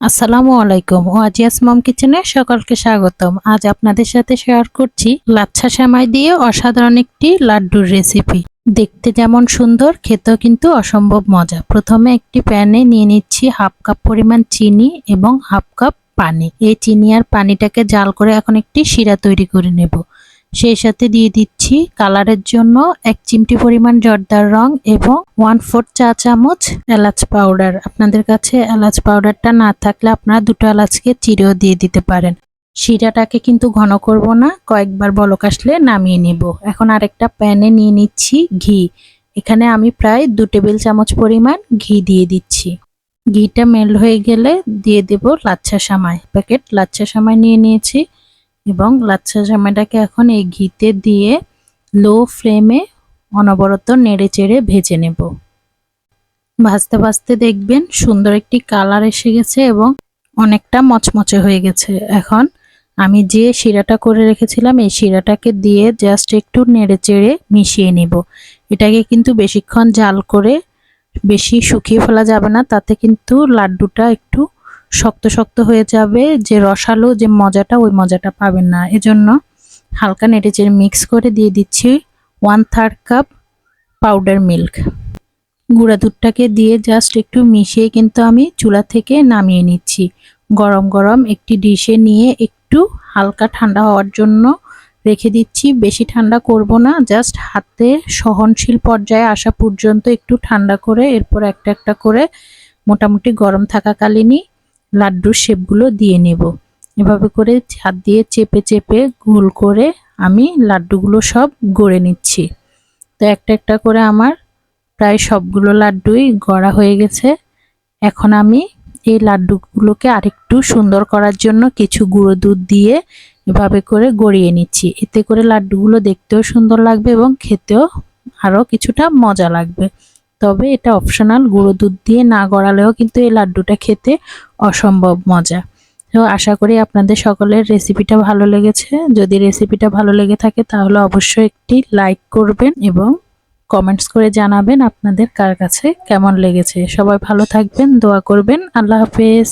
আসসালামু আলাইকুম। ওয়াজিয়াস মম কিচেনে সকলকে স্বাগতম। আজ আপনাদের সাথে শেয়ার করছি লাচ্ছা সেমাই দিয়ে অসাধারণ একটি লাড্ডুর রেসিপি। দেখতে যেমন সুন্দর, খেতেও কিন্তু অসম্ভব মজা। প্রথমে একটি প্যানে নিয়ে নিচ্ছি হাফ কাপ পরিমাণ চিনি এবং হাফ কাপ পানি। এই চিনি আর পানিটাকে জাল করে এখন একটি শিরা তৈরি করে নেব। সেই সাথে দিয়ে দিচ্ছি কালারের জন্য 1 চিমটি পরিমাণ জর্দার রং এবং 1/4 চা চামচ এলাচ পাউডার। আপনাদের কাছে এলাচ পাউডারটা না থাকলে আপনারা দুটো এলাচকে চিরেও দিয়ে দিতে পারেন। শিরাটাকে কিন্তু ঘন করব না, কয়েকবার বলক আসলে নামিয়ে নেব। এখন আরেকটা প্যানে নিয়ে নিচ্ছি ঘি। এখানে আমি প্রায় 2 টেবিল চামচ পরিমাণ ঘি দিয়ে দিচ্ছি। ঘিটা মেল্ট হয়ে গেলে দিয়ে দেব লাচ্ছা সেমাই। প্যাকেট লাচ্ছা সেমাই নিয়ে নিয়েছি এবং লাচ্ছা সেমাইটাকে এখন এই ঘিতে দিয়ে লো ফ্লেমে অনবরত নেড়েচেড়ে ভেজে নেব। ভাজতে ভাজতে দেখবেন সুন্দর একটি কালার এসে গেছে এবং অনেকটা মচমচে হয়ে গেছে। এখন আমি যে শিরাটা করে রেখেছিলাম এই শিরাটাকে দিয়ে জাস্ট একটু নেড়েচেড়ে মিশিয়ে নেব। এটাকে কিন্তু বেশিক্ষণ জাল করে বেশি শুকিয়ে ফেলা যাবে না, তাতে কিন্তু লাড্ডুটা একটু শক্ত শক্ত হয়ে যাবে, যে রসালো যে মজাটা ওই মজাটা পাবেন না। এজন্য হালকা নেড়েচেড়ে মিক্স করে দিয়ে দিচ্ছি 1/3 কাপ পাউডার মিল্ক। গুঁড়া দুধটাকে দিয়ে জাস্ট একটু মিশিয়ে কিন্তু আমি চুলা থেকে নামিয়ে নিচ্ছি। গরম গরম একটি ডিশে নিয়ে একটু হালকা ঠান্ডা হওয়ার জন্য রেখে দিচ্ছি। বেশি ঠান্ডা করব না, জাস্ট হাতে সহনশীল পর্যায়ে আসা পর্যন্ত একটু ঠান্ডা করে এরপর একটা একটা করে মোটামুটি গরম থাকাকালীনই লাড্ডুর শেপগুলো দিয়ে নেব। এভাবে করে হাত দিয়ে চেপে চেপে গোল করে আমি লাড্ডুগুলো সব গড়ে নিচ্ছি। তো একটা একটা করে আমার প্রায় সবগুলো লাড্ডুই গড়া হয়ে গেছে। এখন আমি এই লাড্ডুগুলোকে আরেকটু সুন্দর করার জন্য কিছু গুঁড়ো দুধ দিয়ে এভাবে করে গড়িয়ে নিচ্ছি। এতে করে লাড্ডুগুলো দেখতেও সুন্দর লাগবে এবং খেতেও আরও কিছুটা মজা লাগবে। তবে এটা অপশনাল, গুঁড়ো দুধ দিয়ে না গড়ালেও কিন্তু এই লাড্ডুটা খেতে অসম্ভব মজা। তো আশা করি আপনাদের সকলের রেসিপিটা ভালো লেগেছে। যদি রেসিপিটা ভালো লেগে থাকে তাহলে অবশ্যই একটি লাইক করবেন এবং কমেন্টস করে জানাবেন আপনাদের কার কাছে কেমন লেগেছে। সবাই ভালো থাকবেন, দোয়া করবেন। আল্লাহ হাফেজ।